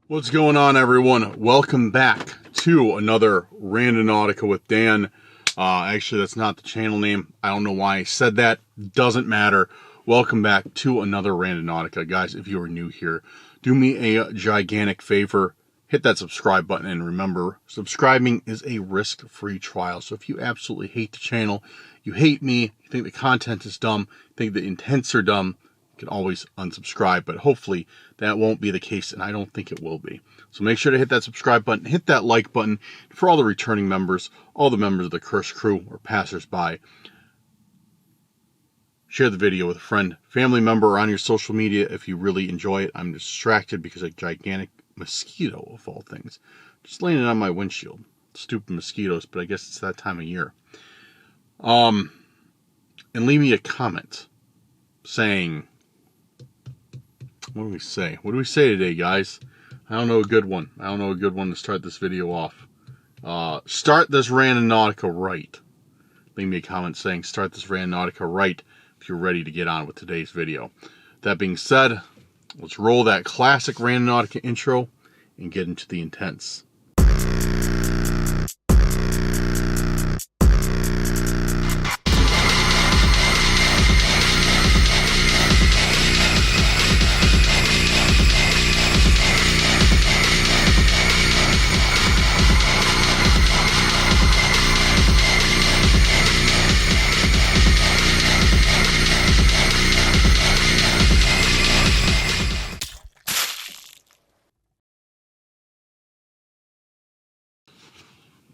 What's going on, everyone? Welcome back to another Randonautica with Dan. Actually, that's not the channel name. I don't know why I said that. Doesn't matter. Welcome back to another Randonautica. Guys, if you are new here, do me a gigantic favor. Hit that subscribe button, and remember, subscribing is a risk-free trial. So if you absolutely hate the channel, you hate me, you think the content is dumb, you think the intents are dumb, you can always unsubscribe, but hopefully that won't be the case, and I don't think it will be. So make sure to hit that subscribe button, hit that like button. For all the returning members, all the members of the Curse crew or passersby, share the video with a friend, family member, or on your social media if you really enjoy it. I'm distracted because a gigantic mosquito, of all things, just landed on my windshield. Stupid mosquitoes, but I guess it's that time of year. And leave me a comment saying, what do we say? What do we say today, guys? I don't know a good one. I don't know a good one to start this video off. Start this Randonautica right. Leave me a comment saying, start this Randonautica right, if you're ready to get on with today's video. That being said, let's roll that classic Randonautica intro and get into the intents.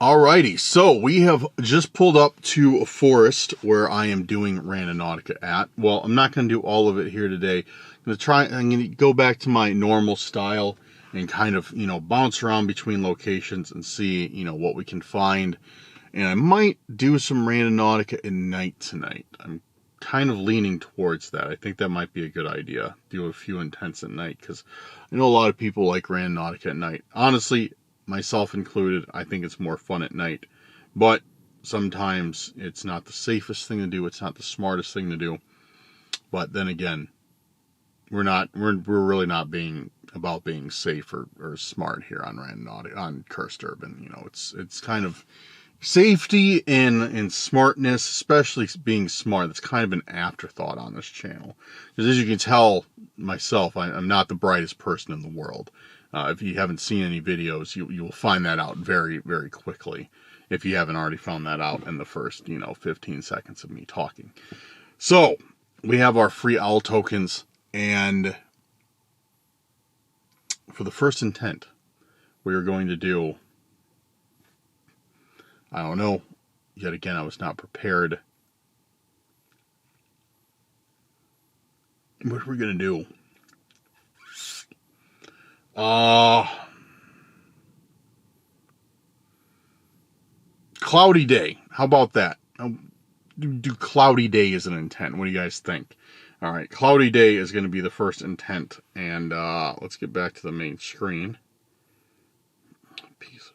Alrighty, so we have just pulled up to a forest where I am doing Randonautica at. Well, I'm not going to do all of it here today. I'm going to go back to my normal style and kind of, bounce around between locations and see, what we can find. And I might do some Randonautica at night tonight. I'm kind of leaning towards that. I think that might be a good idea. Do a few intents at night, because I know a lot of people like Randonautica at night. Honestly, myself included, I think it's more fun at night, but sometimes it's not the safest thing to do. It's not the smartest thing to do. But then again, we're really not being about being safe or smart here on Randonautica, on Cursed Urban. It's kind of safety and smartness, especially being smart. That's kind of an afterthought on this channel, because as you can tell myself, I'm not the brightest person in the world. If you haven't seen any videos, you will find that out very, very quickly, if you haven't already found that out in the first, 15 seconds of me talking. So, we have our free owl tokens, and for the first intent, we are going to do, I don't know, yet again, I was not prepared. What are we going to do? Cloudy day. How about that? Do cloudy day as an intent. What do you guys think? All right, cloudy day is going to be the first intent. And let's get back to the main screen. Piece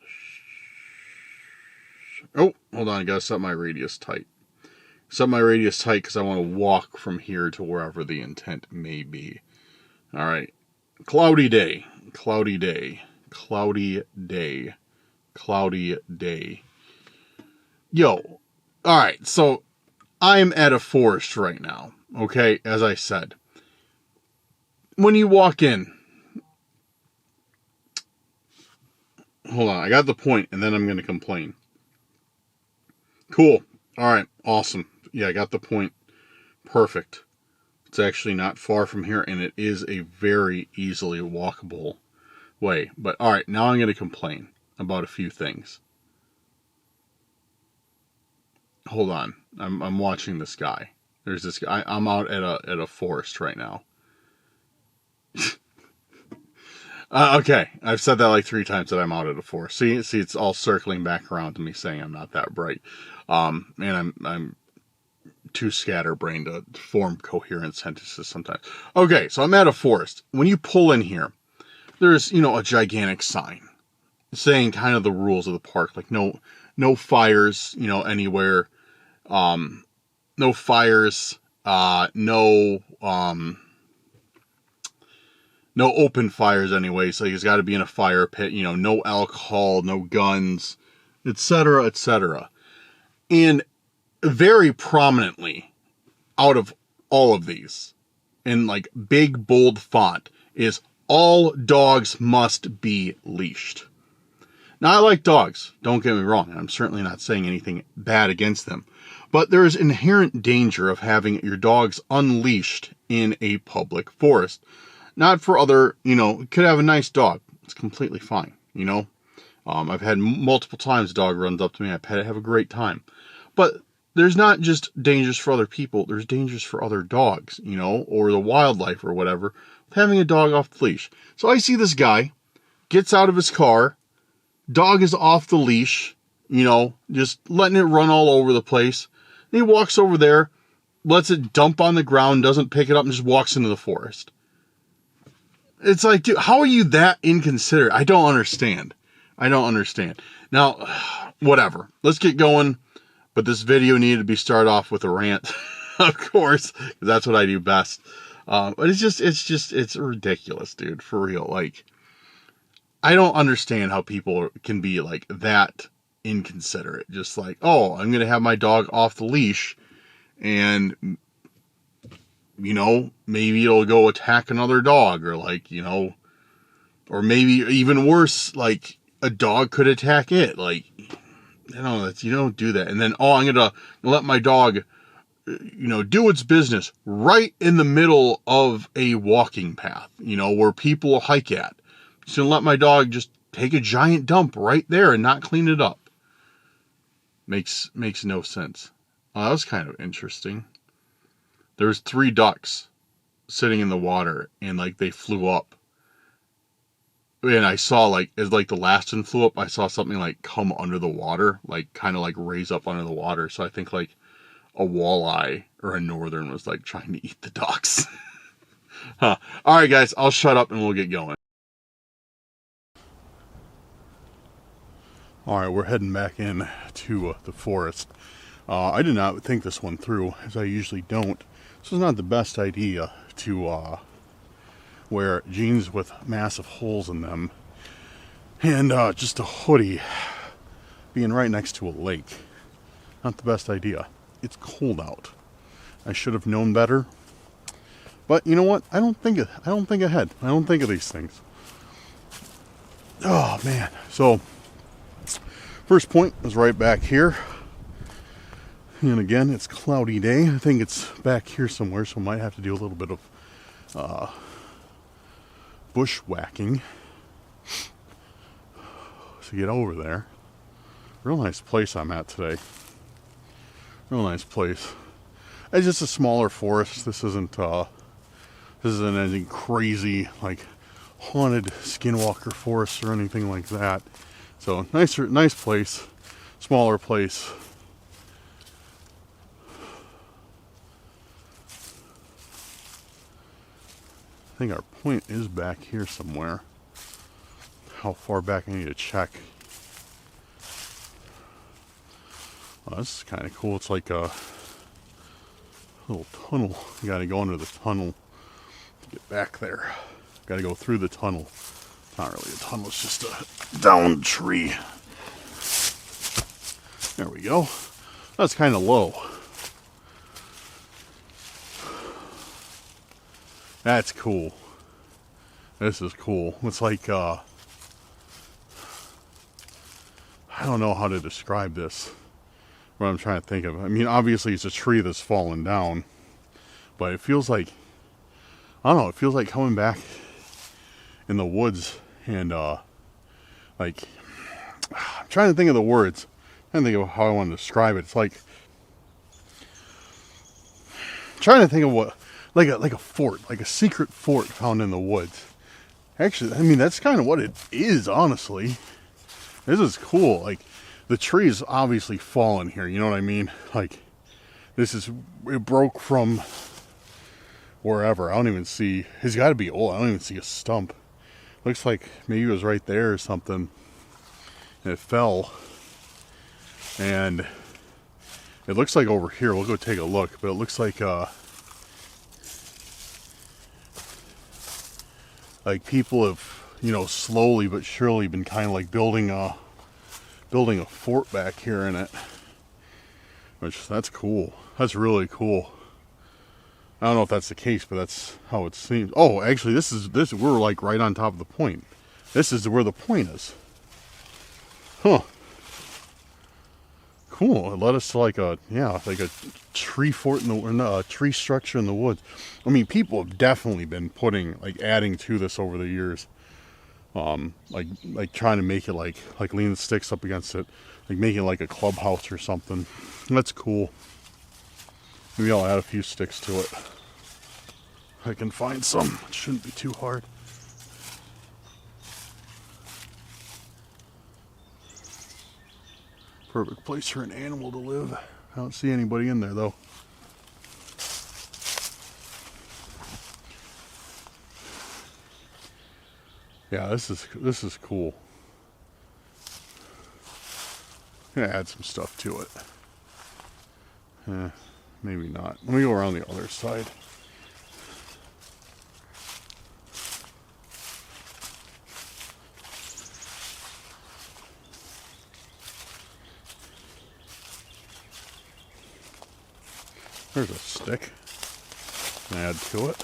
of oh, hold on. I got to set my radius tight. Set my radius tight because I want to walk from here to wherever the intent may be. All right. Cloudy day. Cloudy day. Cloudy day. Cloudy day. Yo. Alright, so I'm at a forest right now. Okay, as I said. When you walk in. Hold on, I got the point, and then I'm going to complain. Cool. Alright, awesome. Yeah, I got the point. Perfect. It's actually not far from here, and it is a very easily walkable way. But, alright, now I'm going to complain about a few things. Hold on. I'm watching this guy. There's this guy. I'm out at a forest right now. Okay, I've said that like 3 times that I'm out at a forest. See, it's all circling back around to me saying I'm not that bright. And I'm too scatterbrained to form coherent sentences sometimes. Okay, so I'm at a forest. When you pull in here, there's, a gigantic sign saying kind of the rules of the park, like no fires, anywhere. No fires, no no open fires anyway, so he's got to be in a fire pit, you know, no alcohol, no guns, etc., etc. And very prominently out of all of these, in like big bold font, is all dogs must be leashed. Now, I like dogs, don't get me wrong. I'm certainly not saying anything bad against them. But there is inherent danger of having your dogs unleashed in a public forest. Not for other, you know, could have a nice dog. It's completely fine, you know. I've had multiple times a dog runs up to me. I pet it, have a great time. But there's not just dangers for other people. There's dangers for other dogs, you know, or the wildlife or whatever, with having a dog off the leash. So I see this guy, gets out of his car, dog is off the leash, you know, just letting it run all over the place. And he walks over there, lets it dump on the ground, doesn't pick it up, and just walks into the forest. It's like, dude, how are you that inconsiderate? I don't understand. Now, whatever. Let's get going. But this video needed to be started off with a rant, of course, because that's what I do best. But it's ridiculous, dude, for real. Like, I don't understand how people can be like that inconsiderate. Just like, oh, I'm going to have my dog off the leash and, you know, maybe it'll go attack another dog, or like, you know, or maybe even worse, like a dog could attack it. Like, you know, you don't do that. And then, oh, I'm going to let my dog, you know, do its business right in the middle of a walking path, you know, where people hike at. Just going to let my dog just take a giant dump right there and not clean it up. Makes no sense. That was kind of interesting. There was 3 ducks sitting in the water, and like they flew up. And I saw, like, as like the last one flew up, I saw something like come under the water, like kind of like raise up under the water. So I think like a walleye or a northern was like trying to eat the ducks. Huh. All right, guys, I'll shut up and we'll get going. All right, we're heading back in to the forest. I did not think this one through, as I usually don't. This was not the best idea to wear jeans with massive holes in them and just a hoodie being right next to a lake. Not the best idea. It's cold out. I should have known better. But you know what? I don't think ahead. I don't think of these things. Oh man. So first point is right back here. And again, it's a cloudy day. I think it's back here somewhere, so I might have to do a little bit of bushwhacking to get over there. Real nice place I'm at today. Real nice place. It's just a smaller forest. This isn't anything crazy like haunted skinwalker forest or anything like that. So nice place, smaller place. I think our point is back here somewhere. How far back I need to check. Well, this is kind of cool. It's like a little tunnel. You got to go under the tunnel to get back there. Got to go through the tunnel. It's not really a tunnel. It's just a downed tree. There we go. That's kind of low. That's cool. This is cool. It's like, I don't know how to describe this. What I'm trying to think of. I mean, obviously it's a tree that's fallen down. But it feels like, I don't know, it feels like coming back in the woods and, like, I'm trying to think of the words. I'm trying to think of how I want to describe it. It's like, I'm trying to think of what, like a fort, like a secret fort found in the woods. Actually, I mean, that's kind of what it is, honestly. This is cool. Like, the tree is obviously fallen here, you know what I mean? Like, it broke from wherever. I don't even see, it's got to be old. I don't even see a stump. Looks like maybe it was right there or something. And it fell. And it looks like over here, we'll go take a look, but it looks like, like people have, you know, slowly but surely been kind of like building a fort back here in it, which that's cool. That's really cool. I don't know if that's the case, but that's how it seems. Oh, actually, this we're like right on top of the point. This is where the point is. Huh. Cool. It led us to like a tree fort in a tree structure in the woods. I mean, people have definitely been adding to this over the years. Like trying to make it like lean the sticks up against it, like make it like a clubhouse or something. That's cool. Maybe I'll add a few sticks to it. If I can find some. It shouldn't be too hard. Perfect place for an animal to live. I don't see anybody in there though. Yeah, this is cool. I'm gonna add some stuff to it. Maybe not. Let me go around the other side. There's a stick. Add to it.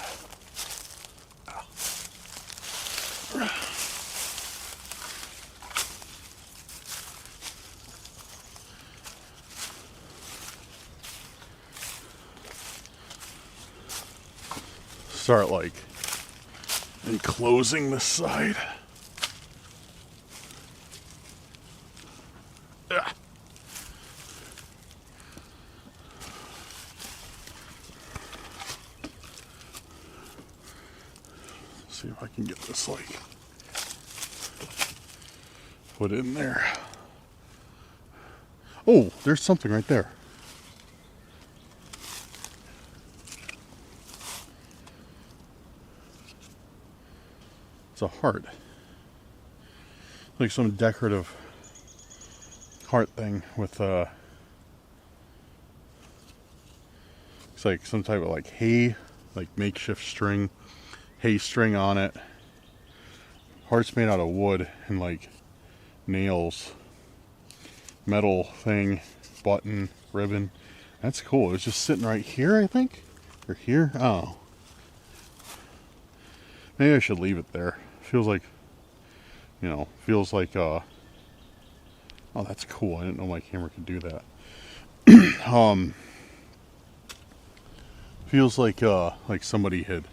Start like enclosing this side. See if I can get this like put in there. Oh, there's something right there. It's a heart. Like some decorative heart thing with it's like some type of like hay, like makeshift string, hay string on it. Heart's made out of wood and like nails, metal thing, button, ribbon. That's cool. It was just sitting right here, I think, or here. Oh, maybe I should leave it there. Feels like, you know, oh, that's cool. I didn't know my camera could do that. Feels like somebody had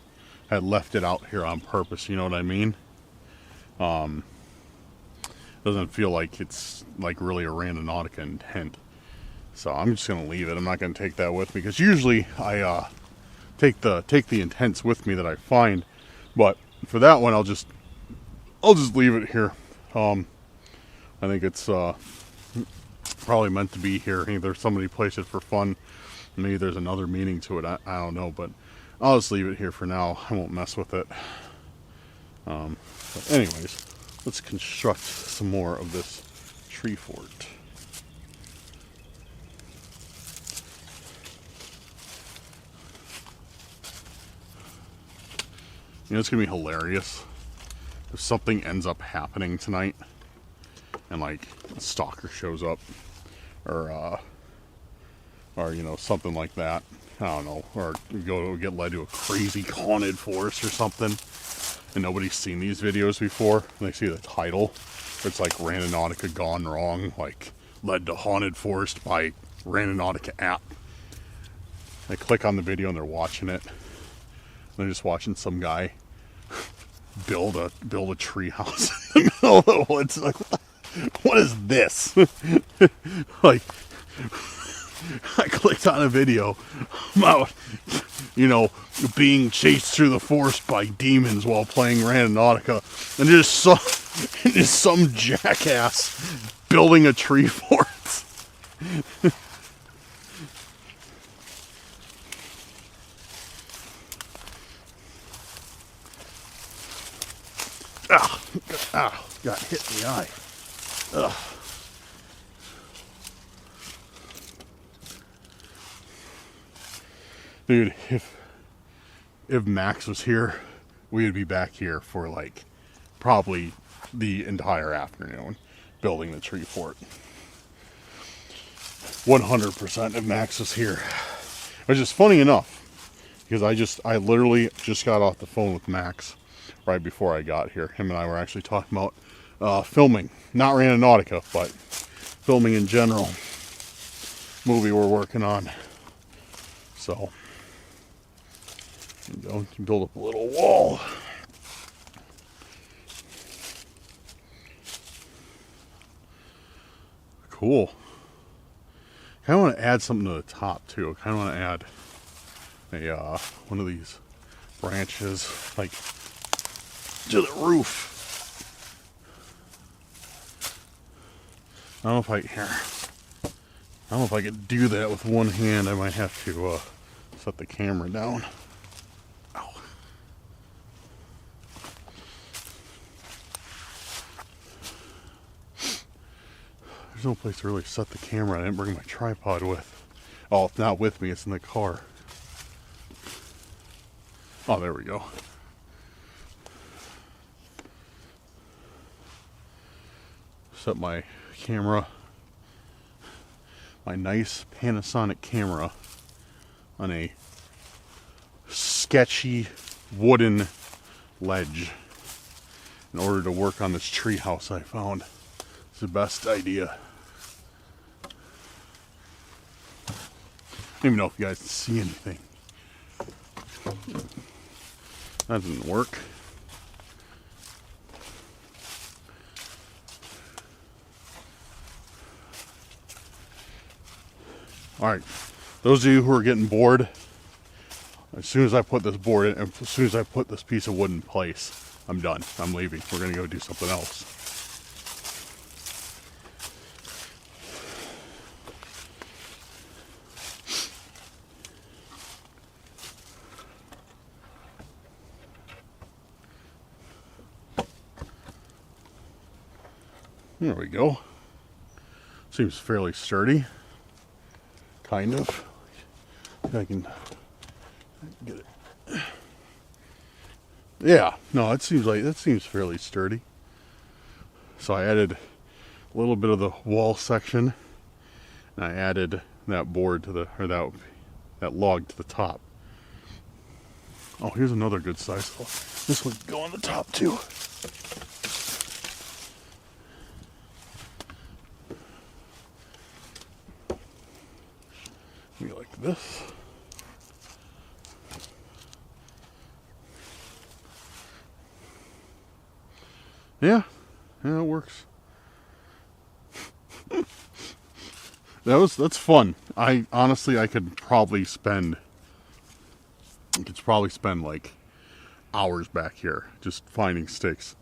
left it out here on purpose, you know what I mean? Doesn't feel like it's like really a Randonautica intent. So I'm just gonna leave it. I'm not gonna take that with me, because usually I take the intents with me that I find, but for that one I'll just leave it here. I think it's probably meant to be here. Either somebody placed it for fun, maybe there's another meaning to it. I don't know, but I'll just leave it here for now. I won't mess with it. But anyways, let's construct some more of this tree fort. You know, it's gonna be hilarious if something ends up happening tonight and like a stalker shows up, or you know, something like that. I don't know, or get led to a crazy haunted forest or something, and nobody's seen these videos before, and they see the title, it's like Randonautica Gone Wrong, like led to haunted forest by Randonautica app. They click on the video and they're watching it. They're just watching some guy build a tree house in the middle of the woods. Like, what is this? Like, I clicked on a video about, you know, being chased through the forest by demons while playing Randonautica, and just some jackass building a tree fort. Got hit in the eye. Ugh. Dude, if Max was here, we would be back here for like probably the entire afternoon building the tree fort. 100% if Max was here. Which is funny enough, because I literally just got off the phone with Max right before I got here. Him and I were actually talking about filming, not Randonautica, but filming in general. Movie we're working on. So, there you go, build up a little wall. Cool. I kind of want to add something to the top too. I kind of want to add a one of these branches like to the roof. I don't know if I could do that with one hand. I might have to set the camera down. Ow. There's no place to really set the camera. I didn't bring my tripod with. Oh, it's not with me. It's in the car. Oh, there we go. Set my camera, my nice Panasonic camera, on a sketchy wooden ledge in order to work on this tree house I found. It's the best idea. I don't even know if you guys can see anything. That didn't work. Alright, those of you who are getting bored, as soon as I put this board in, as soon as I put this piece of wood in place, I'm done. I'm leaving. We're going to go do something else. There we go. Seems fairly sturdy. Kind of. If I can get it. Yeah, no, that seems fairly sturdy. So I added a little bit of the wall section, and I added that board to the, or that log to the top. Oh, here's another good size. This one go on the top too. Maybe like this. Yeah, it works. That's fun. I could probably spend like hours back here just finding sticks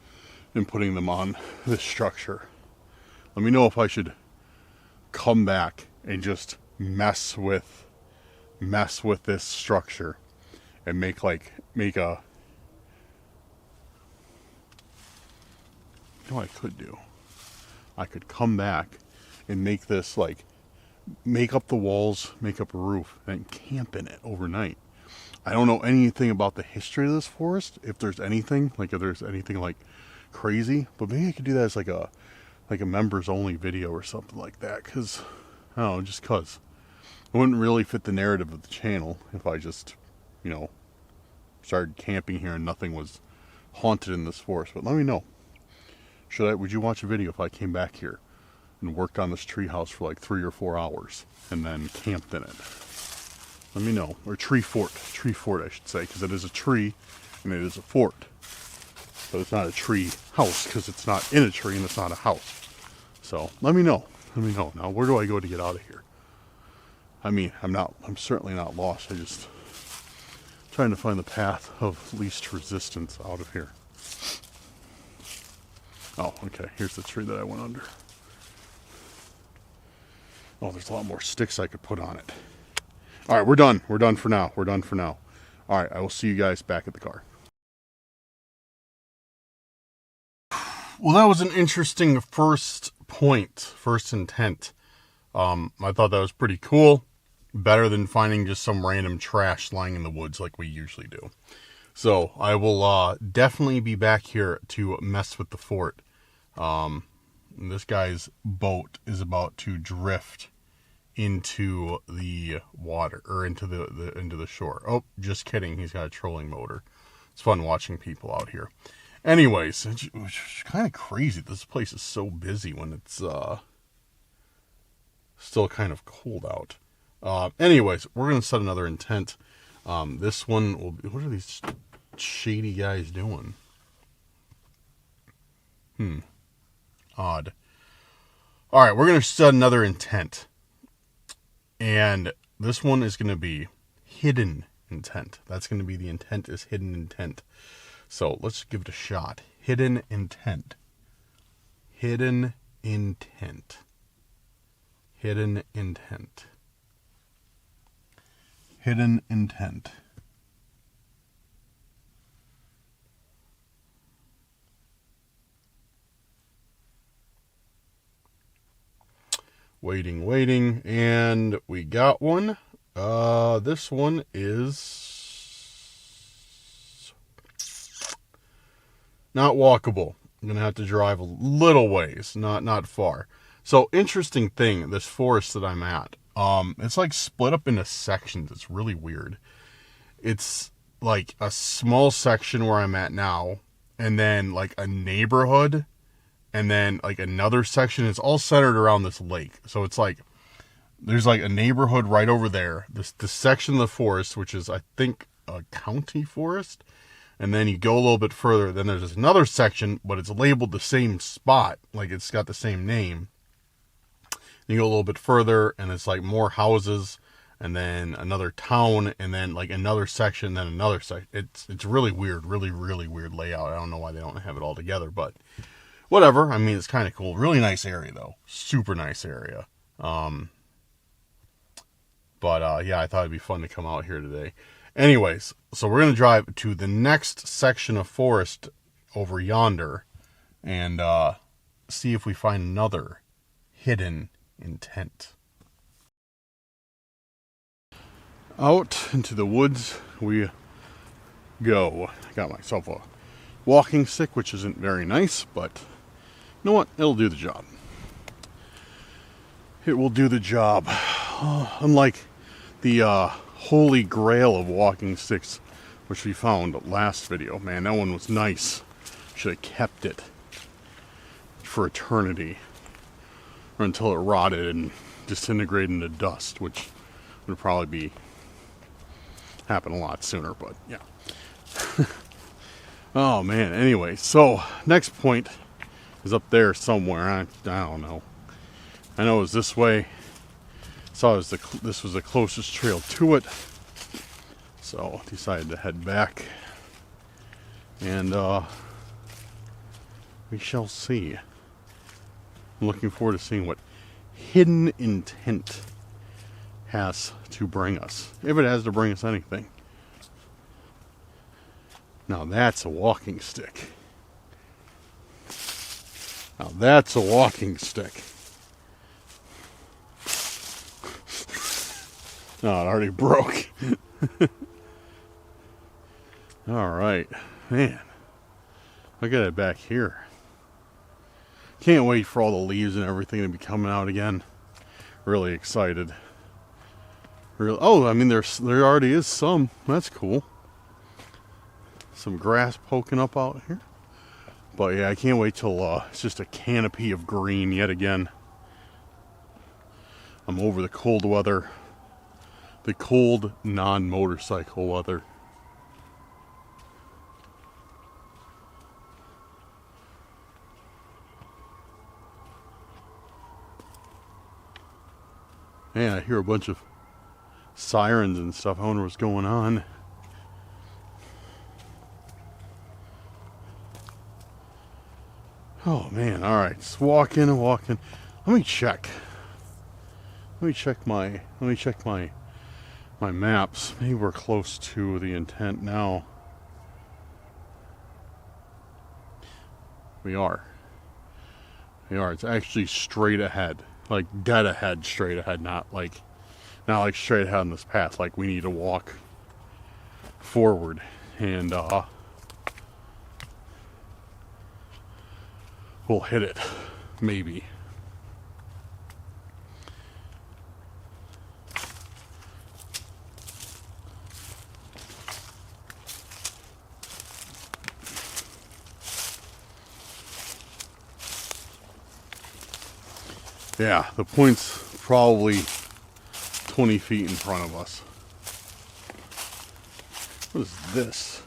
and putting them on this structure. Let me know if I should come back and just mess with this structure and make a, you know what I could do? I could come back and make this like, make up the walls, make up a roof, and camp in it overnight. I don't know anything about the history of this forest, if there's anything like crazy, but maybe I could do that as like a members only video or something like that, because I don't know, just cause it wouldn't really fit the narrative of the channel if I just, you know, started camping here and nothing was haunted in this forest. But let me know. Would you watch a video if I came back here and worked on this tree house for like 3 or 4 hours and then camped in it? Let me know. Or tree fort I should say, because it is a tree and it is a fort. But it's not a tree house because it's not in a tree and it's not a house. So let me know. Now, where do I go to get out of here? I mean, I'm certainly not lost. I just trying to find the path of least resistance out of here. Oh, okay. Here's the tree that I went under. Oh, there's a lot more sticks I could put on it. All right, we're done. We're done for now. All right, I will see you guys back at the car. Well, that was an interesting first intent. I thought that was pretty cool. Better than finding just some random trash lying in the woods like we usually do. So I will definitely be back here to mess with the fort. This guy's boat is about to drift into the water, or into the shore. Oh, just kidding. He's got a trolling motor. It's fun watching people out here. Anyways, it's kind of crazy. This place is so busy when it's still kind of cold out. Anyways, we're going to set another intent. This one will be, what are these shady guys doing? Odd. All right, we're going to set another intent. And this one is going to be hidden intent. That's going to be the intent is hidden intent. So let's give it a shot. Hidden intent. Hidden intent. Hidden intent. Hidden intent. Waiting, and we got one. This one is not walkable. I'm gonna have to drive a little ways, not far. So interesting thing, this forest that I'm at, it's like split up into sections. It's really weird. It's like a small section where I'm at now, and then like a neighborhood, and then like another section. It's all centered around this lake. So it's like there's like a neighborhood right over there. This section of the forest, which is I think a county forest, and then you go a little bit further. Then there's another section, but it's labeled the same spot, like it's got the same name. You go a little bit further, and it's like more houses, and then another town, and then like another section, then another section. It's really weird, really weird layout. I don't know why they don't have it all together, but whatever. I mean, it's kind of cool. Really nice area, though. Super nice area. But yeah, I thought it'd be fun to come out here today. Anyways, so we're going to drive to the next section of forest over yonder and see if we find another hidden intent. Out into the woods we go. I got myself a walking stick, which isn't very nice, but you know what? It'll do the job. It will do the job. Unlike the holy grail of walking sticks, which we found last video. Man, that one was nice. Should have kept it for eternity. Or until it rotted and disintegrated into dust, which would probably happen a lot sooner, but yeah. Oh man, anyway, so next point is up there somewhere. I don't know. I know it was this way. Saw this was the closest trail to it, so decided to head back, and we shall see. I'm looking forward to seeing what hidden intent has to bring us, if it has to bring us anything. Now that's a walking stick. Now that's a walking stick. Oh, it already broke. Alright. Man. Look at it back here. Can't wait for all the leaves and everything to be coming out again. Really excited. Oh, I mean, there already is some. That's cool. Some grass poking up out here. But yeah, I can't wait till it's just a canopy of green yet again. I'm over the cold weather. The cold, non-motorcycle weather. Man, I hear a bunch of sirens and stuff. I wonder what's going on. Oh man, alright. Just walking and walking. Let me check my maps. Maybe we're close to the intent now. We are. It's actually straight ahead. Like dead ahead, straight ahead, not like straight ahead on this path. Like we need to walk forward and we'll hit it, maybe. Yeah, the point's probably 20 feet in front of us. What is this?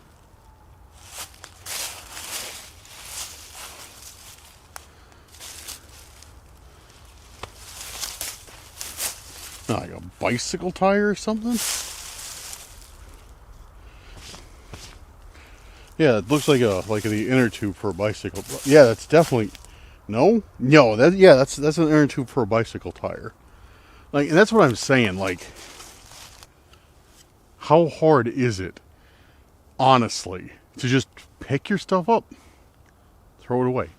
Like a bicycle tire or something? Yeah, it looks like the inner tube for a bicycle. Yeah, that's definitely no, that's an inner tube for a bicycle tire. Like, and that's what I'm saying. Like, how hard is it, honestly, to just pick your stuff up, throw it away?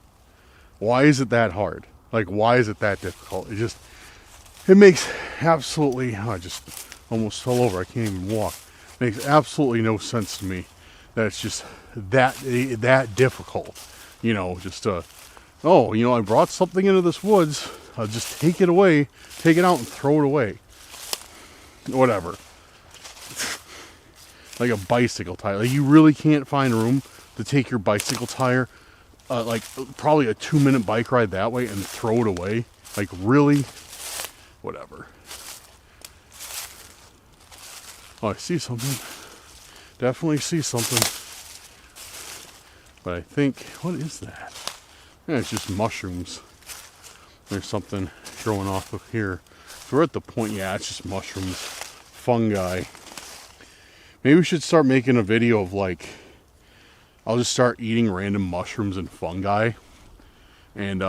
Why is it that hard? Like, why is it that difficult? It makes absolutely. I just almost fell over. I can't even walk. It makes absolutely no sense to me that it's just that difficult. You know, just oh, you know, I brought something into this woods. I'll just take it away, take it out and throw it away. Whatever. Like a bicycle tire. Like, you really can't find room to take your bicycle tire, like probably a 2-minute bike ride that way and throw it away. Like, really? Whatever. Oh, I see something. Definitely see something. But I think, what is that? Yeah, it's just mushrooms. There's something growing off of here. So we're at the point, yeah, it's just mushrooms. Fungi. Maybe we should start making a video of, like, I'll just start eating random mushrooms and fungi and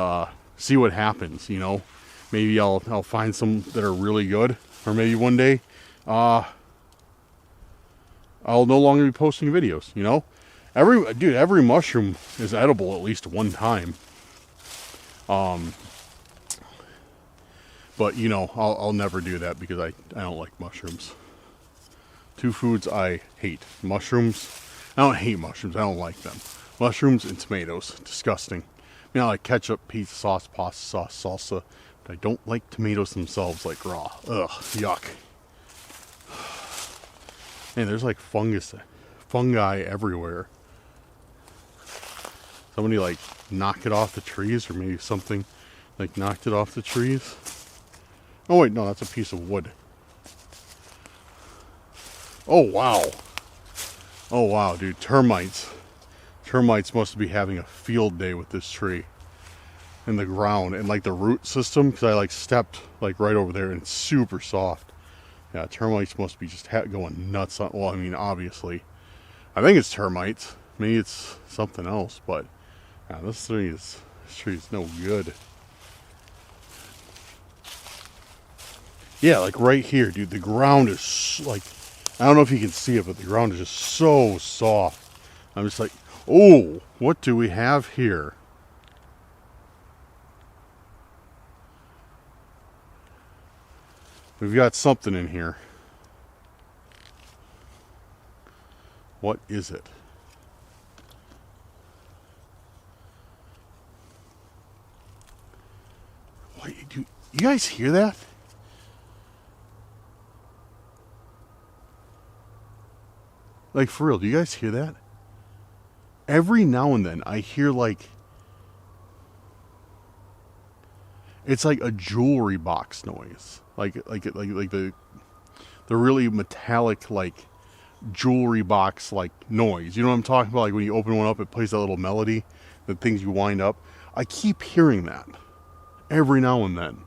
see what happens, you know. Maybe I'll find some that are really good, or maybe one day I'll no longer be posting videos, you know. Every mushroom is edible at least one time. But, you know, I'll never do that because I don't like mushrooms. 2 foods I hate. Mushrooms. I don't hate mushrooms. I don't like them. Mushrooms and tomatoes. Disgusting. I mean, I like ketchup, pizza sauce, pasta sauce, salsa. But I don't like tomatoes themselves, like raw. Ugh, yuck. Man, there's like fungi everywhere. Somebody like knocked it off the trees, or maybe something like knocked it off the trees. Oh wait, no, that's a piece of wood. Oh wow. Oh wow, dude, termites. Termites must be having a field day with this tree. And the ground, and like the root system, because I like stepped like right over there and it's super soft. Yeah, termites must be just going nuts on, well, I mean, obviously. I think it's termites. Maybe it's something else, but yeah, this tree is no good. Yeah, like right here, dude, the ground is like, I don't know if you can see it, but the ground is just so soft. I'm just like, oh, what do we have here? We've got something in here. What is it? What, do you guys hear that? Like, for real, do you guys hear that? Every now and then I hear like, it's like a jewelry box noise. Like the really metallic, like, jewelry box like noise. You know what I'm talking about? Like when you open one up, it plays that little melody, the things you wind up. I keep hearing that every now and then.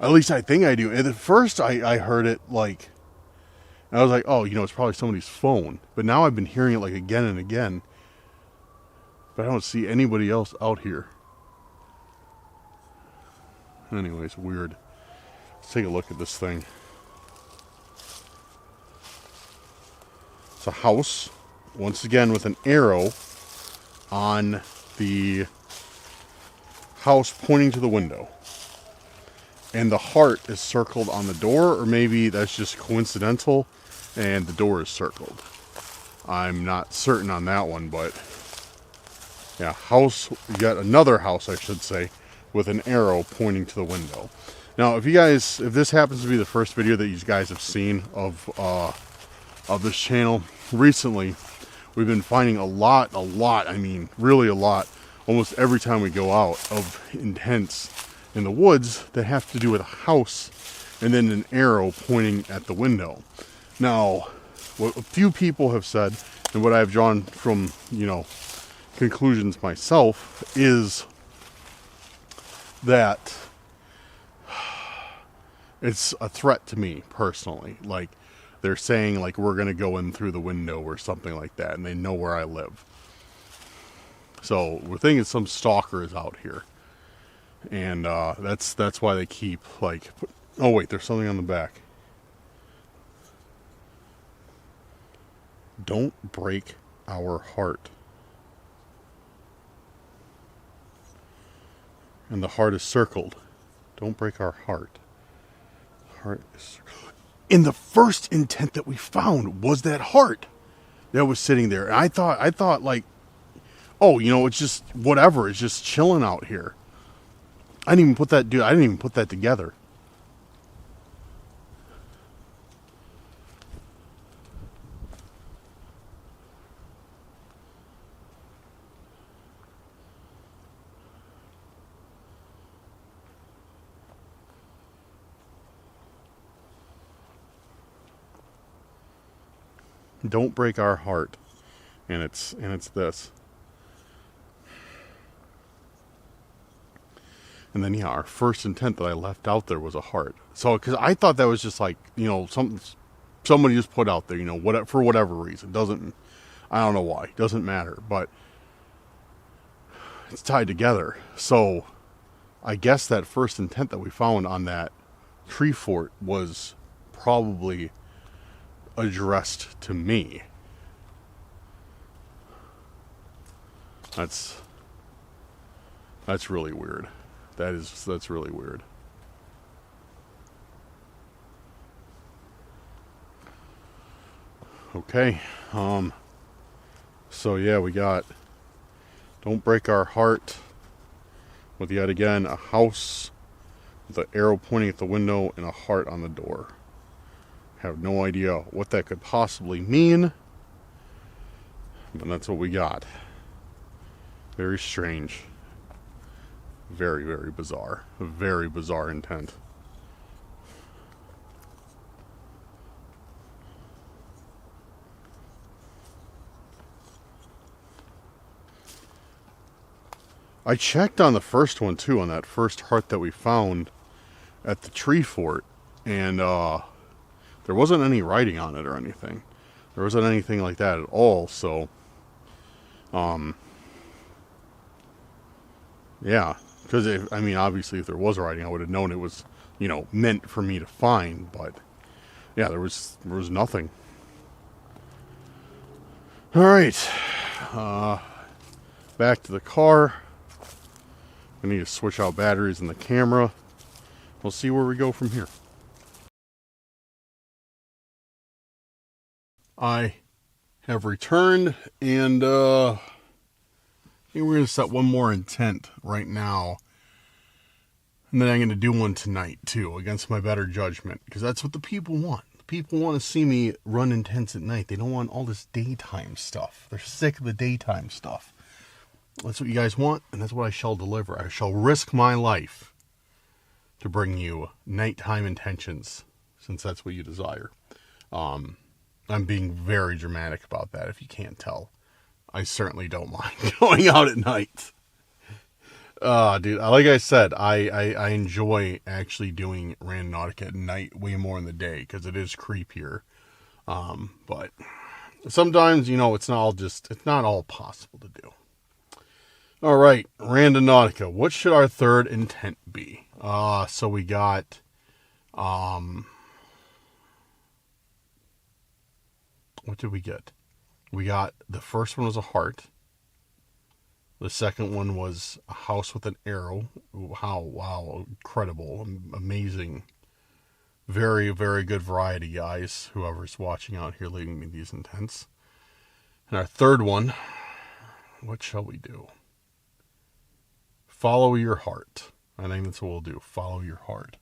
At least I think I do. And at first I heard it like, and I was like, oh, you know, it's probably somebody's phone. But now I've been hearing it like again and again. But I don't see anybody else out here. Anyways, weird. Let's take a look at this thing. It's a house, once again with an arrow on the house pointing to the window. And the heart is circled on the door, or maybe that's just coincidental. and the door is circled. I'm not certain on that one, but yeah, house, you got another house, I should say, with an arrow pointing to the window. Now, if this happens to be the first video that you guys have seen of this channel recently, we've been finding a lot, I mean, really a lot, almost every time we go out, of intents in the woods that have to do with a house and then an arrow pointing at the window. Now, what a few people have said, and what I've drawn from, conclusions myself, is that it's a threat to me personally. Like, they're saying, like, we're going to go in through the window or something like that, and they know where I live. So we're thinking some stalker is out here. And that's why they keep, like... Oh, wait, there's something on the back. Don't break our heart. And the heart is circled. Don't break our heart. Heart is circled. And the first intent that we found was that heart that was sitting there. And I thought like, oh, it's just whatever. It's just chilling out here. I didn't even put that together. Don't break our heart. And it's this. And then, our first intent that I left out there was a heart. So, because I thought that was just like, somebody just put out there, for whatever reason. I don't know why. Doesn't matter. But it's tied together. So, I guess that first intent that we found on that tree fort was probably addressed to me. That's really weird. That's really weird. Okay. So yeah, we got Don't Break Our Heart with, yet again, a house with an arrow pointing at the window and a heart on the door. Have no idea what that could possibly mean, but that's what we got. Very strange. Very, very bizarre. A very bizarre intent. I checked on the first one too, on that first heart that we found at the tree fort, and there wasn't any writing on it or anything. There wasn't anything like that at all, so yeah, because obviously if there was writing, I would have known it was, meant for me to find, but yeah, there was nothing. All right, back to the car. I need to switch out batteries in the camera. We'll see where we go from here. I have returned, and I think we're going to set one more intent right now. And then I'm going to do one tonight, too, against my better judgment. Because that's what the people want. The people want to see me run intents at night. They don't want all this daytime stuff. They're sick of the daytime stuff. That's what you guys want, and that's what I shall deliver. I shall risk my life to bring you nighttime intentions, since that's what you desire. I'm being very dramatic about that, if you can't tell. I certainly don't mind going out at night. Dude, like I said, I enjoy actually doing Randonautica at night way more in the day, because it is creepier. But sometimes, it's not all possible to do. All right, Randonautica. What should our third intent be? So we got, what did we get? We got, the first one was a heart. The second one was a house with an arrow. Wow, incredible, amazing Very, very good variety, guys. Whoever's watching out here leaving me these intents. And our third one, what shall we do? Follow your heart. I think that's what we'll do. Follow your heart.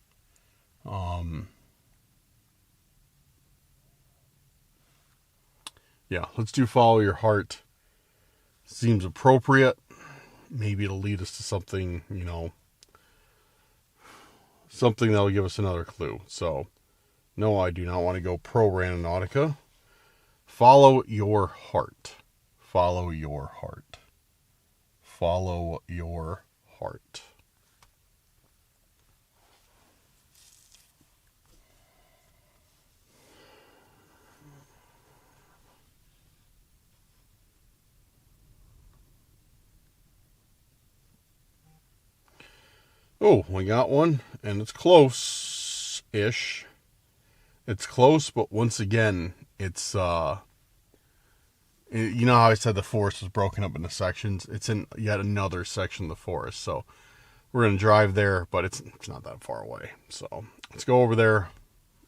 Yeah, let's do follow your heart. Seems appropriate. Maybe it'll lead us to something, you know, something that'll give us another clue. So, no, I do not want to go pro Randonautica. Follow your heart. Follow your heart. Follow your heart. Oh, we got one, and it's close-ish. It's close, but once again, it's, you know how I said the forest was broken up into sections? It's in yet another section of the forest, so we're going to drive there, but it's not that far away. So let's go over there,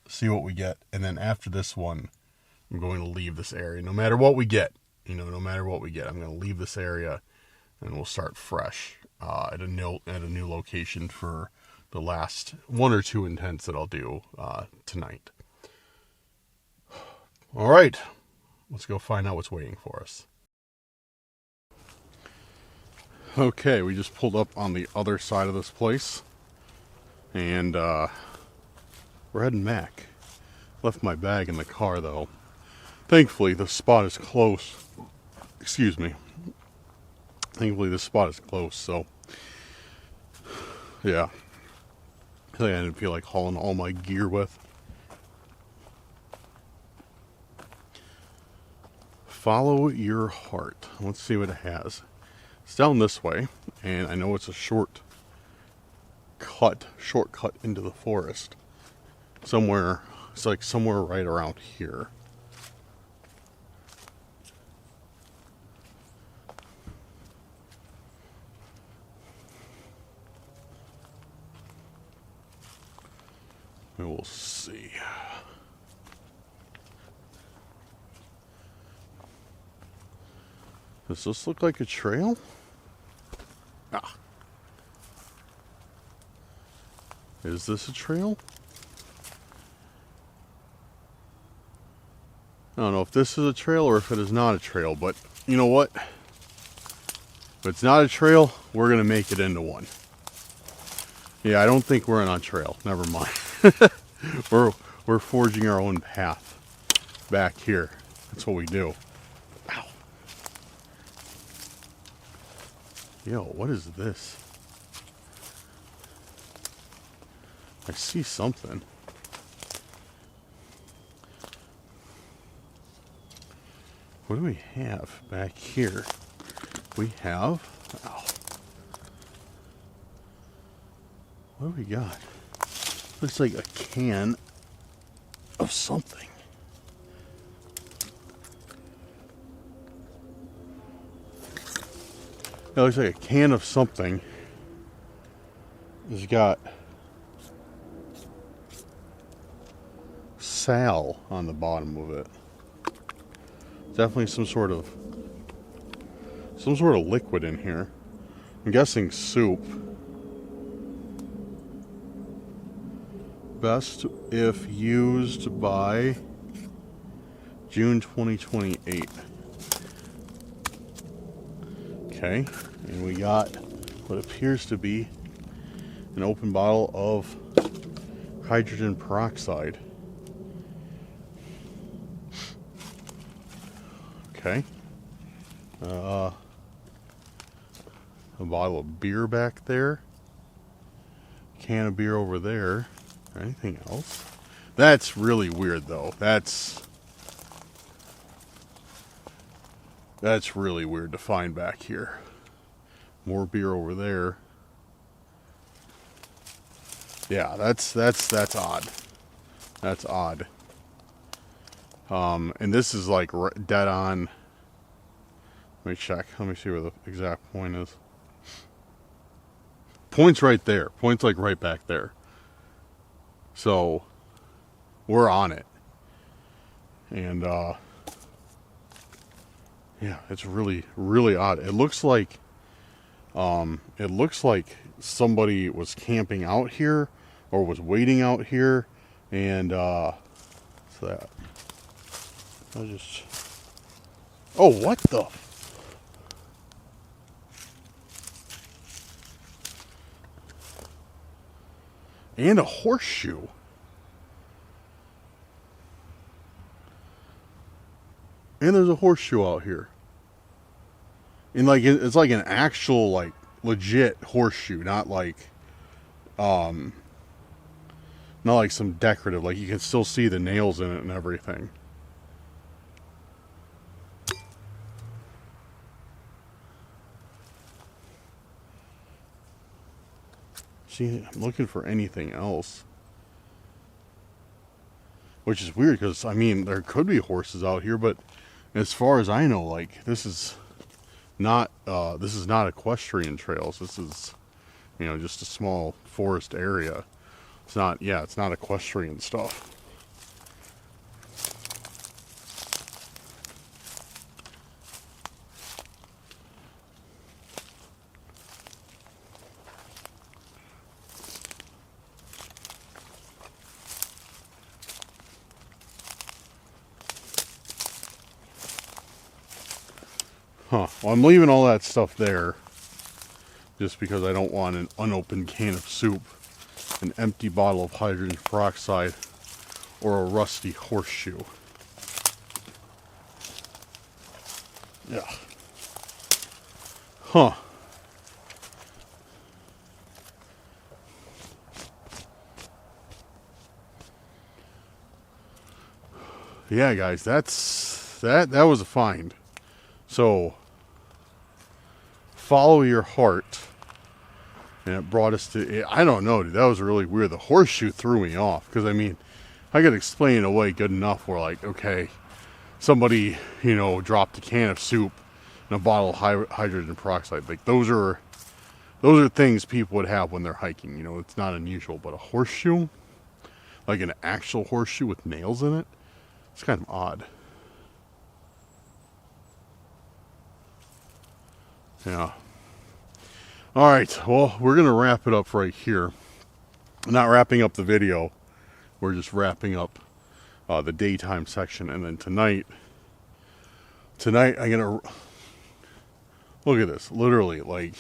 see what we get, and then after this one, I'm going to leave this area. No matter what we get, you know, no matter what we get, I'm going to leave this area, and we'll start fresh. At a new location for the last one or two intents that I'll do tonight. All right, let's go find out what's waiting for us. Okay, we just pulled up on the other side of this place, and we're heading back. Left my bag in the car though. Thankfully, the spot is close. Excuse me. Thankfully, this spot is close, so yeah. I didn't feel like hauling all my gear with. Follow your heart. Let's see what it has. It's down this way, and I know it's a shortcut into the forest. Somewhere, it's like somewhere right around here. We will see. Does this look like a trail? Ah. Is this a trail? I don't know if this is a trail or if it is not a trail, but you know what? If it's not a trail, we're going to make it into one. Yeah, I don't think we're on a trail. Never mind. We're forging our own path back here. That's what we do. Ow. Yo, what is this? I see something. What do we have back here? We have... Ow. What do we got? Looks like a can of something. It looks like a can of something. It's got sal on the bottom of it. Definitely some sort of liquid in here. I'm guessing soup. Best if used by June 2028. Okay, and we got what appears to be an open bottle of hydrogen peroxide. Okay. A bottle of beer back there. Can of beer over there. Anything else? That's really weird though. That's really weird to find back here. More beer over there. Yeah, that's odd. That's odd. And this is like dead on. Let me check. Let me see where the exact point is. Point's right there. Point's like right back there. So, we're on it. And yeah, it's really, really odd. It looks like somebody was camping out here or was waiting out here, and what's that? Oh, what the? And a horseshoe. And there's a horseshoe out here. And like it's like an actual, like, legit horseshoe, not like some decorative. Like, you can still see the nails in it and everything. See, I'm looking for anything else. Which is weird, because, I mean, there could be horses out here, but as far as I know, like, this is not equestrian trails. This is, you know, just a small forest area. It's not equestrian stuff. Huh. Well, I'm leaving all that stuff there just because I don't want an unopened can of soup, an empty bottle of hydrogen peroxide, or a rusty horseshoe. Yeah. Huh. Yeah, guys, that was a find. So follow your heart. And it brought us to, I don't know, dude, that was really weird. The horseshoe threw me off, because, I mean, I could explain it away good enough where, like, okay, somebody, you know, dropped a can of soup and a bottle of hydrogen peroxide. Like, those are things people would have when they're hiking. You know, it's not unusual. But a horseshoe, like an actual horseshoe with nails in it, it's kind of odd. Yeah. All right, well, we're going to wrap it up right here. Not wrapping up the video. We're just wrapping up the daytime section. And then tonight I'm going to... Look at this. Literally, like,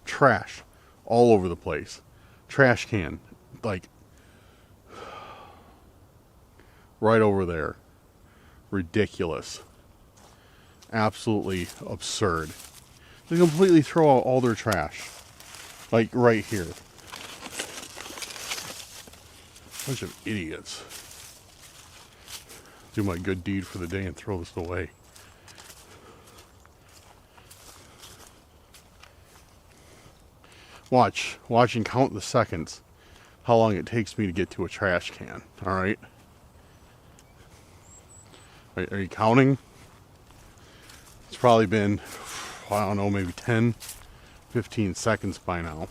trash all over the place. Trash can. Like, right over there. Ridiculous. Absolutely absurd. They completely throw out all their trash. Like, right here. Bunch of idiots. Do my good deed for the day and throw this away. Watch and count the seconds. How long it takes me to get to a trash can. Alright? Are you counting? It's probably been, I don't know, maybe 10, 15 seconds by now.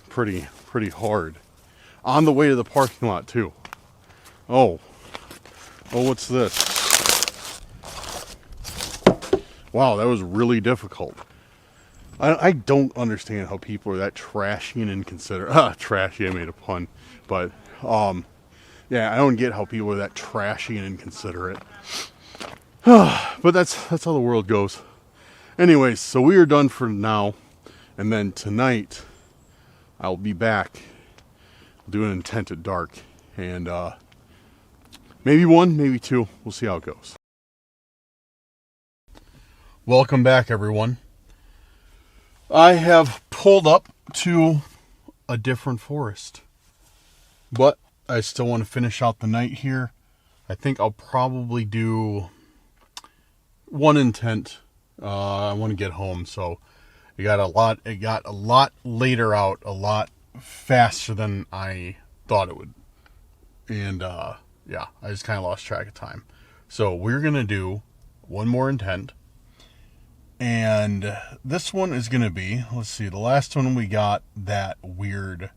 Pretty hard. On the way to the parking lot, too. Oh, what's this? Wow, that was really difficult. I don't understand how people are that trashy and inconsiderate. Trashy, I made a pun. But, yeah, I don't get how people are that trashy and inconsiderate. But that's how the world goes. Anyways, so we are done for now. And then tonight, I'll be back. I'll do an intent at dark. And maybe one, maybe two. We'll see how it goes. Welcome back, everyone. I have pulled up to a different forest. But I still want to finish out the night here. I think I'll probably do one intent. I want to get home, so it got a lot later out, a lot faster than I thought it would. And yeah, I just kind of lost track of time. So we're gonna do one more intent, and this one is gonna be, let's see, the last one we got that weird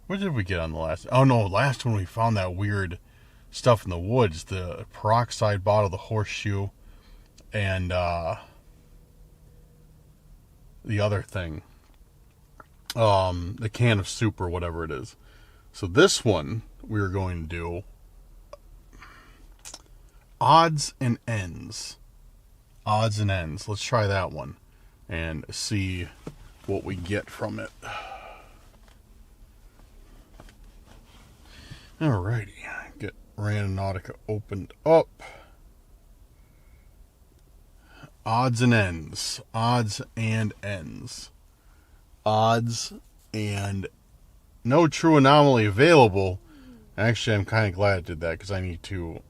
What did we get on the last? Oh no, last one we found that weird stuff in the woods. The peroxide bottle, the Horseshoe, and the other thing. The can of soup or whatever it is. So this one we were going to do odds and ends. Odds and ends. Let's try that one and see what we get from it. Alrighty, get Randonautica opened up. Odds and ends. Odds and ends. Odds and no true anomaly available. Actually, I'm kind of glad I did that because I need to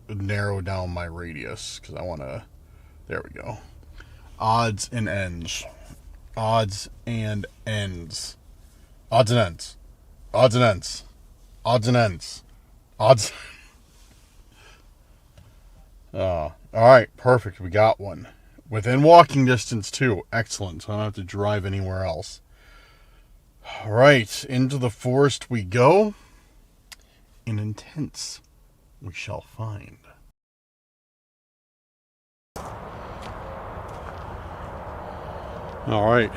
narrow down my radius because I want to. There we go. Odds and ends. Odds and ends. Odds and ends. Odds and ends. Odds and ends. Odds. All right, perfect. We got one. Within walking distance, too. Excellent. So I don't have to drive anywhere else. All right, into the forest we go. In intents we shall find. All right.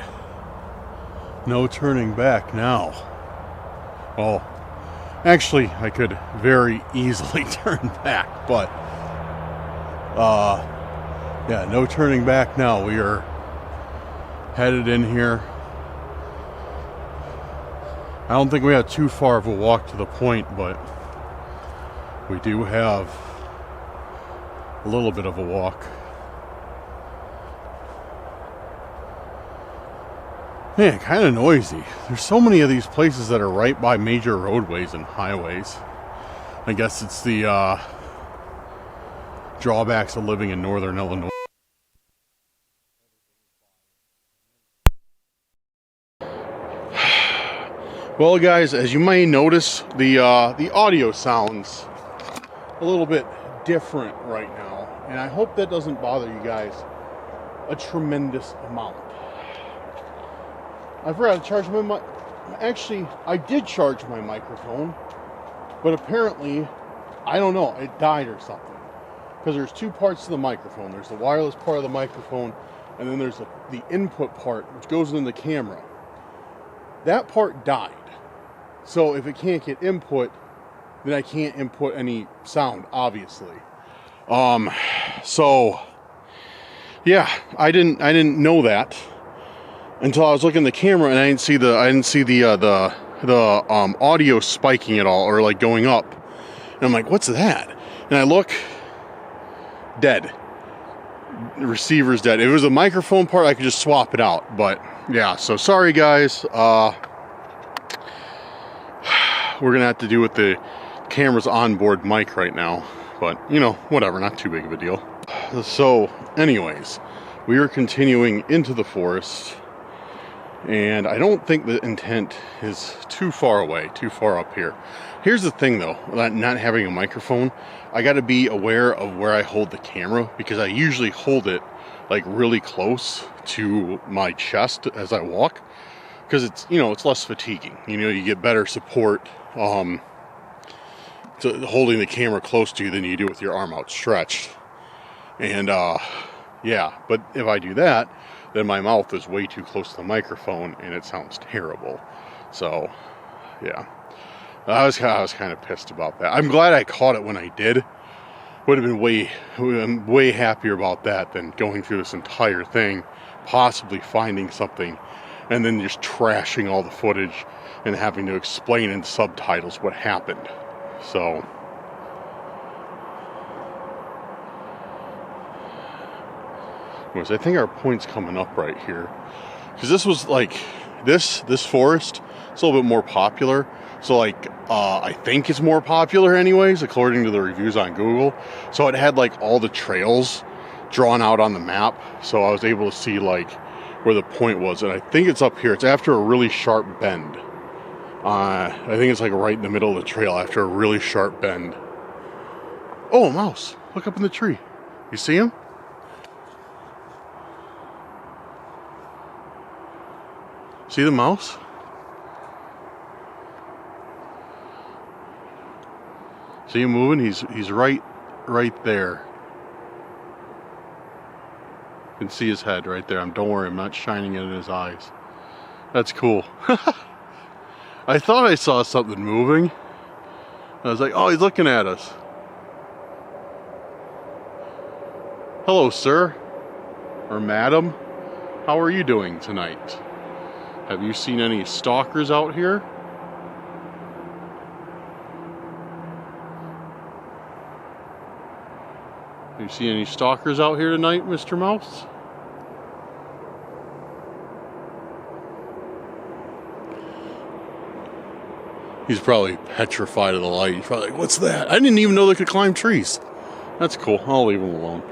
No turning back now. Well, actually, I could very easily turn back, but yeah, no turning back now. We are headed in here. I don't think we have too far of a walk to the point, but we do have a little bit of a walk. Man, kind of noisy. There's so many of these places that are right by major roadways and highways. I guess it's the drawbacks of living in northern Illinois. Well, guys, as you may notice, the audio sounds a little bit different right now, and I hope that doesn't bother you guys a tremendous amount. I forgot to charge my mic. Actually, I did charge my microphone, but apparently, I don't know, it died or something. Because there's two parts to the microphone. There's the wireless part of the microphone, and then there's the input part, which goes in the camera. That part died. So if it can't get input, then I can't input any sound, obviously. So yeah, I didn't know that until I was looking at the camera and I didn't see the audio spiking at all or like going up. And I'm like, what's that? And I look, dead. The receiver's dead. If it was a microphone part, I could just swap it out. But yeah, so sorry guys. We're gonna have to do with the camera's onboard mic right now. But you know, whatever, not too big of a deal. So anyways, we are continuing into the forest. And I don't think the intent is too far away, too far up here. Here's the thing though, not having a microphone, I gotta be aware of where I hold the camera because I usually hold it like really close to my chest as I walk. Because it's, you know, it's less fatiguing. You know, you get better support to holding the camera close to you than you do with your arm outstretched. And yeah, but if I do that, then my mouth is way too close to the microphone and it sounds terrible. So yeah, I was kind of pissed about that. I'm glad I caught it when I did. Would have been way happier about that than going through this entire thing, possibly finding something, and then just trashing all the footage and having to explain in subtitles what happened. So I think our point's coming up right here, because this was like this forest. It's a little bit more popular. So like I think it's more popular anyways, according to the reviews on Google. So it had like all the trails drawn out on the map, so I was able to see like where the point was, and I think it's up here. It's after a really sharp bend. I think it's like right in the middle of the trail after a really sharp bend. Oh, a mouse! Look up in the tree. You see him? See the mouse? See him moving? He's right there. You can see his head right there. Don't worry, I'm not shining it in his eyes. That's cool. I thought I saw something moving. I was like, oh, he's looking at us. Hello, sir. Or madam. How are you doing tonight? Have you seen any stalkers out here? Have you seen any stalkers out here tonight, Mr. Mouse? He's probably petrified of the light. He's probably like, what's that? I didn't even know they could climb trees. That's cool. I'll leave him alone.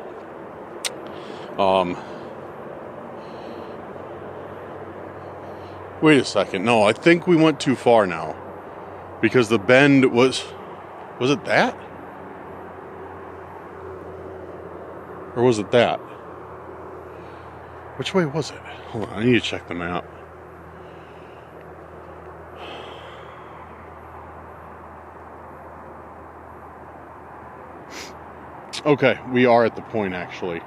Wait a second. No, I think we went too far now. Because the bend was it that? Or was it that? Which way was it? Hold on, I need to check the map. Okay, we are at the point actually.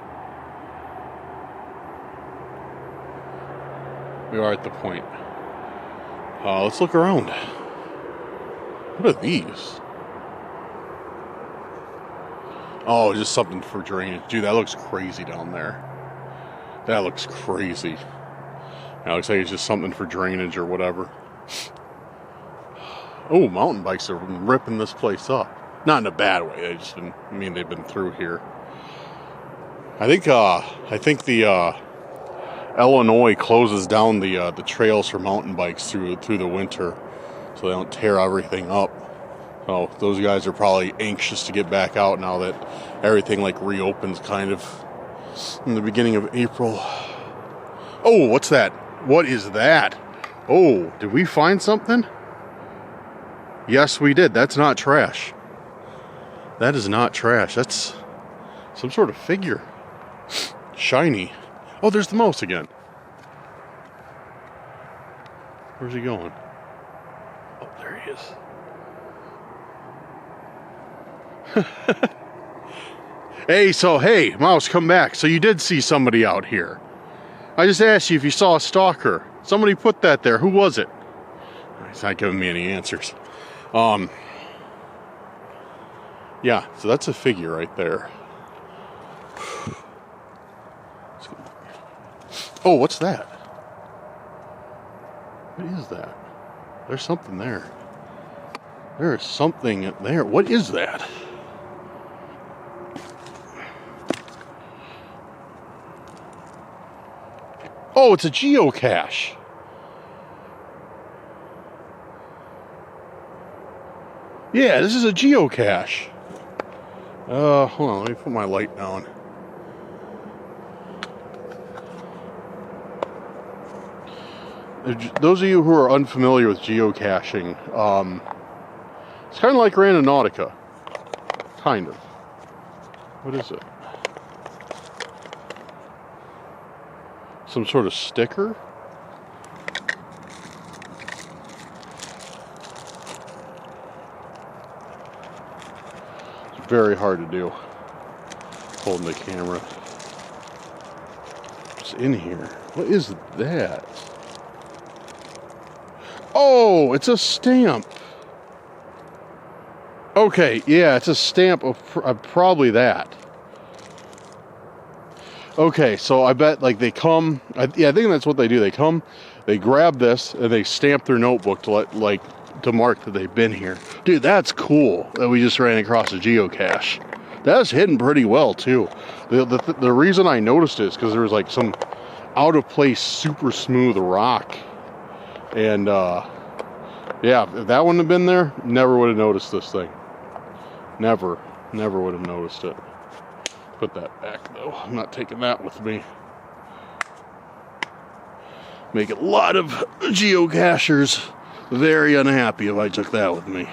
We are at the point. Let's look around. What are these? Oh, just something for drainage. Dude, that looks crazy down there. That looks crazy. That looks like it's just something for drainage or whatever. Oh, mountain bikes are ripping this place up. Not in a bad way. They just didn't, I mean, they've been through here. I think the Illinois closes down the trails for mountain bikes through the winter, so they don't tear everything up. So those guys are probably anxious to get back out now that everything like reopens kind of in the beginning of April. Oh, what's that? What is that? Oh, did we find something? Yes, we did. That's not trash. That is not trash. That's some sort of figure. Shiny. Oh, there's the mouse again. Where's he going? Oh, there he is. Hey, mouse, come back. So you did see somebody out here. I just asked you if you saw a stalker. Somebody put that there. Who was it? He's not giving me any answers. Yeah, so that's a figure right there. Oh, what's that? What is that? There's something there. There is something there. What is that? Oh, it's a geocache. Yeah, this is a geocache. Hold on, let me put my light down. Those of you who are unfamiliar with geocaching, it's kind of like Randonautica. Kind of. What is it? Some sort of sticker? It's very hard to do. Holding the camera. What's in here? What is that? Oh, it's a stamp. Okay, yeah, it's a stamp of probably that. Okay, so I bet like they come. I think that's what they do. They come, they grab this, and they stamp their notebook to mark that they've been here. Dude, that's cool that we just ran across a geocache. That's hidden pretty well too. The reason I noticed it is because there was like some out of place, super smooth rock. And, yeah, if that wouldn't have been there, never would have noticed this thing. Never would have noticed it. Put that back, though. I'm not taking that with me. Make a lot of geocachers very unhappy if I took that with me.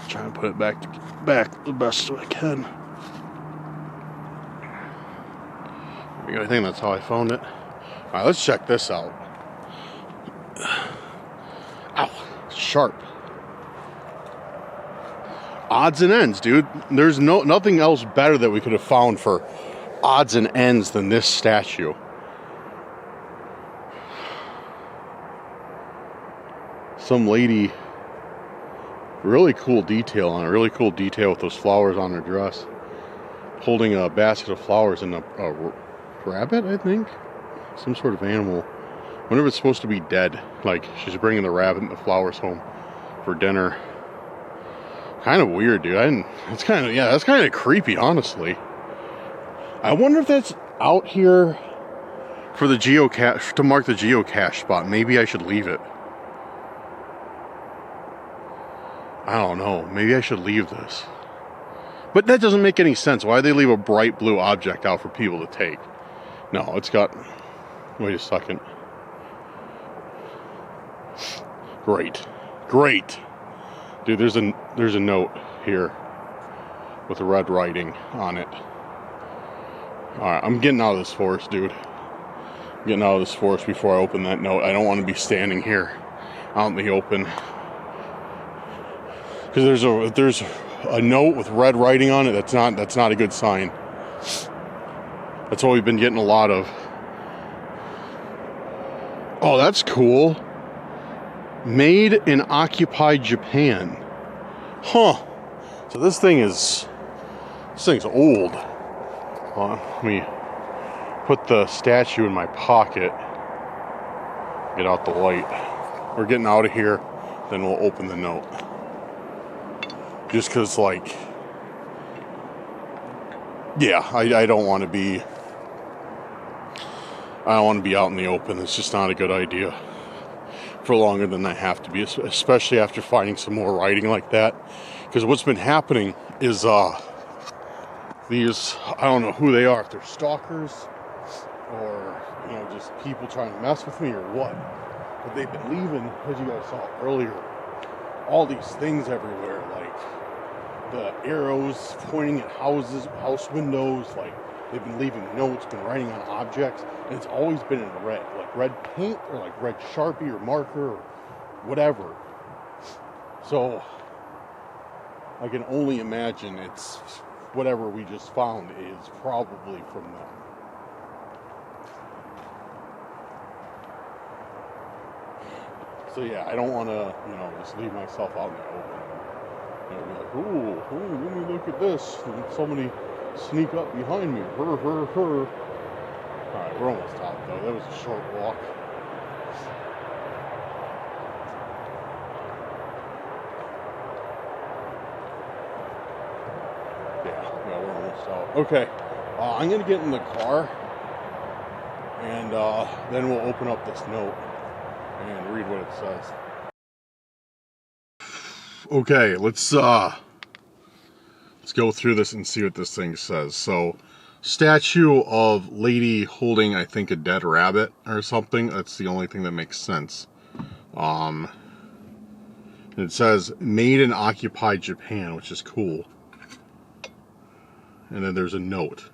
Try and put it back the best I can. I think that's how I found it. Alright, let's check this out. Ow, sharp. odds and ends, dude. There's nothing else better that we could have found for odds and ends than this statue. Some lady, really cool detail on it, really cool detail with those flowers on her dress, holding a basket of flowers and a rabbit, I think, some sort of animal. I wonder if it's supposed to be dead, like she's bringing the rabbit and the flowers home for dinner. Kind of weird, dude. It's kind of, yeah, that's kind of creepy, honestly. I wonder if that's out here for the geocache, to mark the geocache spot. Maybe I should leave it. I don't know. Maybe I should leave this. But that doesn't make any sense. Why do they leave a bright blue object out for people to take? No, it's got... Wait a second. Great. Great. Dude, there's a note here with red writing on it. Alright, I'm getting out of this forest, dude. I'm getting out of this forest before I open that note. I don't want to be standing here out in the open. Because there's a note with red writing on it. That's not a good sign. That's what we've been getting a lot of. Oh, that's cool. Made in occupied Japan. Huh. So this thing's old. Let me put the statue in my pocket. Get out the light. We're getting out of here. Then we'll open the note. Just because, like, yeah, I don't want to be out in the open. It's just not a good idea for longer than I have to be, especially after finding some more writing like that. Because what's been happening is these, I don't know who they are, if they're stalkers or, you know, just people trying to mess with me or what, but they've been leaving, as you guys saw earlier, all these things everywhere, like the arrows pointing at houses, house windows, like they've been leaving notes, been writing on objects, and it's always been in red, like red paint or like red Sharpie or marker or whatever. So I can only imagine it's whatever we just found is probably from them. So yeah, I don't want to, you know, just leave myself out in the open. You know, be like, ooh, let me look at this. And somebody sneak up behind me. Her. Alright, we're almost out though. That was a short walk. Yeah, we're almost out. Okay, I'm going to get in the car. And then we'll open up this note and read what it says. Okay, let's go through this and see what this thing says. So, statue of lady holding, I think, a dead rabbit or something. That's the only thing that makes sense. It says made in occupied Japan, which is cool. And then there's a note.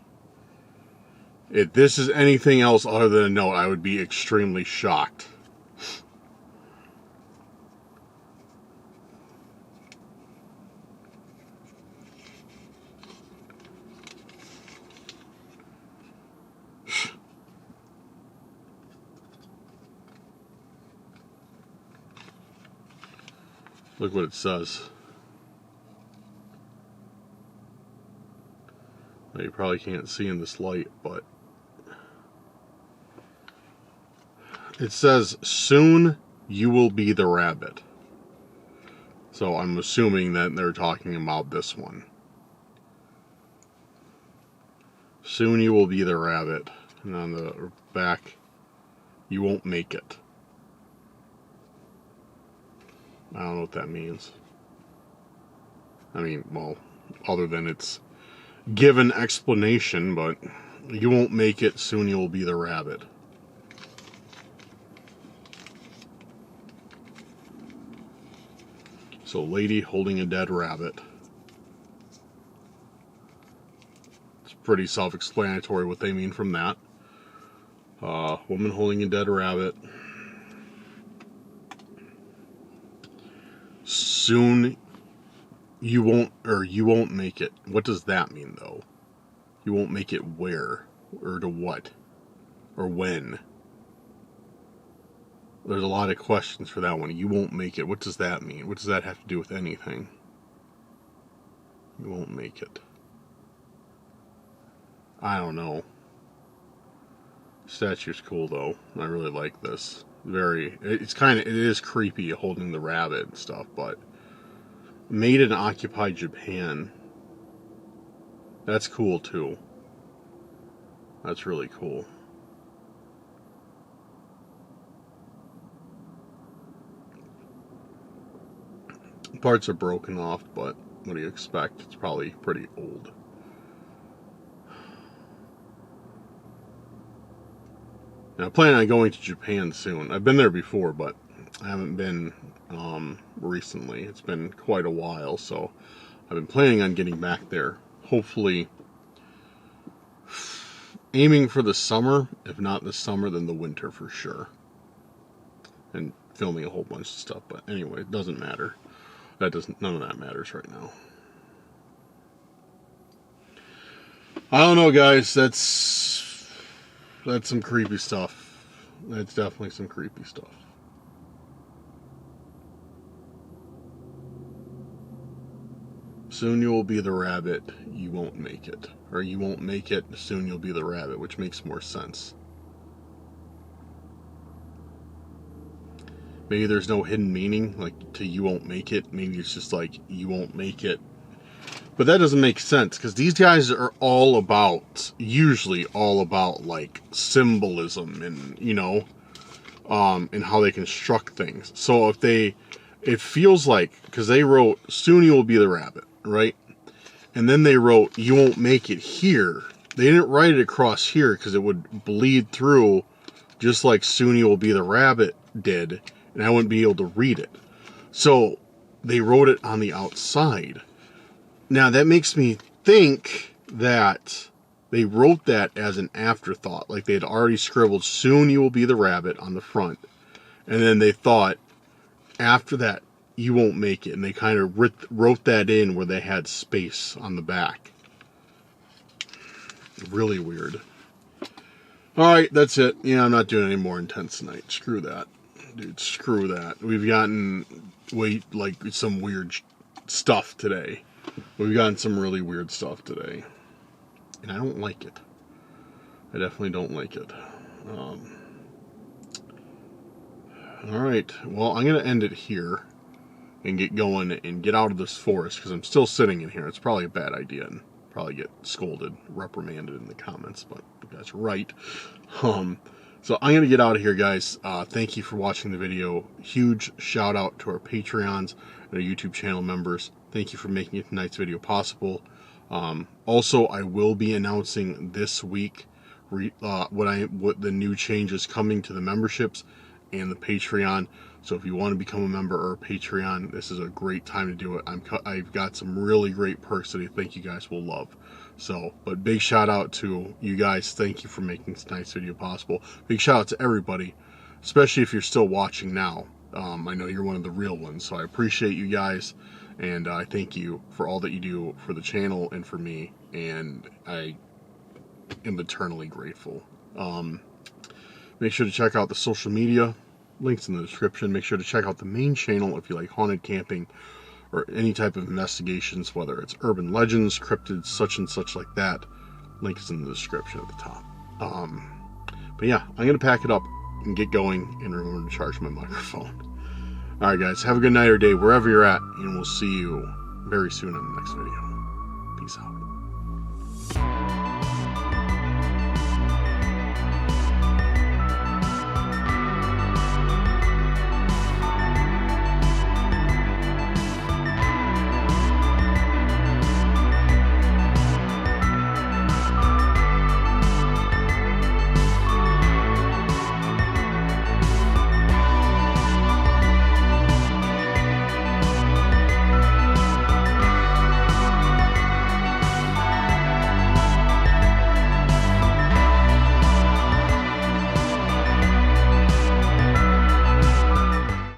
If this is anything else other than a note, I would be extremely shocked. Look what it says. Well, you probably can't see in this light, but it says, soon you will be the rabbit. So I'm assuming that they're talking about this one. Soon you will be the rabbit. And on the back, you won't make it. I don't know what that means. I mean, well, other than it's given explanation, but you won't make it, soon you will be the rabbit. So, lady holding a dead rabbit. It's pretty self-explanatory what they mean from that. Woman holding a dead rabbit. Soon you won't make it. What does that mean, though? You won't make it where? Or to what? Or when? There's a lot of questions for that one. You won't make it. What does that mean? What does that have to do with anything? You won't make it. I don't know. Statue's cool, though. I really like this. It is creepy holding the rabbit and stuff, but made in occupied Japan. That's cool, too. That's really cool. Parts are broken off, but what do you expect? It's probably pretty old. Now, I plan on going to Japan soon. I've been there before, but I haven't been recently. It's been quite a while, so I've been planning on getting back there. Hopefully, aiming for the summer. If not the summer, then the winter for sure. And filming a whole bunch of stuff. But anyway, it doesn't matter. None of that matters right now. I don't know, guys. That's some creepy stuff. That's definitely some creepy stuff. Soon you will be the rabbit, you won't make it. Or you won't make it, soon you'll be the rabbit, which makes more sense. Maybe there's no hidden meaning, like to you won't make it. Maybe it's just like you won't make it. But that doesn't make sense, because these guys are usually all about like symbolism and, you know, and how they construct things. So it feels like, because they wrote, soon you will be the rabbit, right? And then they wrote, you won't make it here. They didn't write it across here because it would bleed through just like soon you will be the rabbit did, and I wouldn't be able to read it. So they wrote it on the outside. Now that makes me think that they wrote that as an afterthought, like they had already scribbled soon you will be the rabbit on the front, and then they thought after that you won't make it, and they kind of wrote that in where they had space on the back. Really weird. Alright, that's it. Yeah, I'm not doing any more intense tonight. Screw that. Dude, screw that. We've gotten some weird stuff today. We've gotten some really weird stuff today. And I don't like it. I definitely don't like it. Alright, well, I'm going to end it here and get going and get out of this forest, because I'm still sitting in here. It's probably a bad idea and probably get scolded, reprimanded in the comments, but that's right. So I'm going to get out of here, guys. Thank you for watching the video. Huge shout out to our Patreons and our YouTube channel members. Thank you for making tonight's video possible. Also, I will be announcing this week what the new changes coming to the memberships and the Patreon. So if you want to become a member or a Patreon, this is a great time to do it. I've got some really great perks that I think you guys will love. So, but big shout out to you guys. Thank you for making tonight's video possible. Big shout out to everybody, especially if you're still watching now. I know you're one of the real ones, so I appreciate you guys, and I thank you for all that you do for the channel and for me, and I am eternally grateful. Make sure to check out the social media. Links in the description. Make sure to check out the main channel if you like haunted camping or any type of investigations, whether it's urban legends, cryptids, such and such like that. Link is in the description at the top. But yeah, I'm going to pack it up and get going and remember to charge my microphone. Alright guys, have a good night or day wherever you're at, and we'll see you very soon in the next video. Peace out.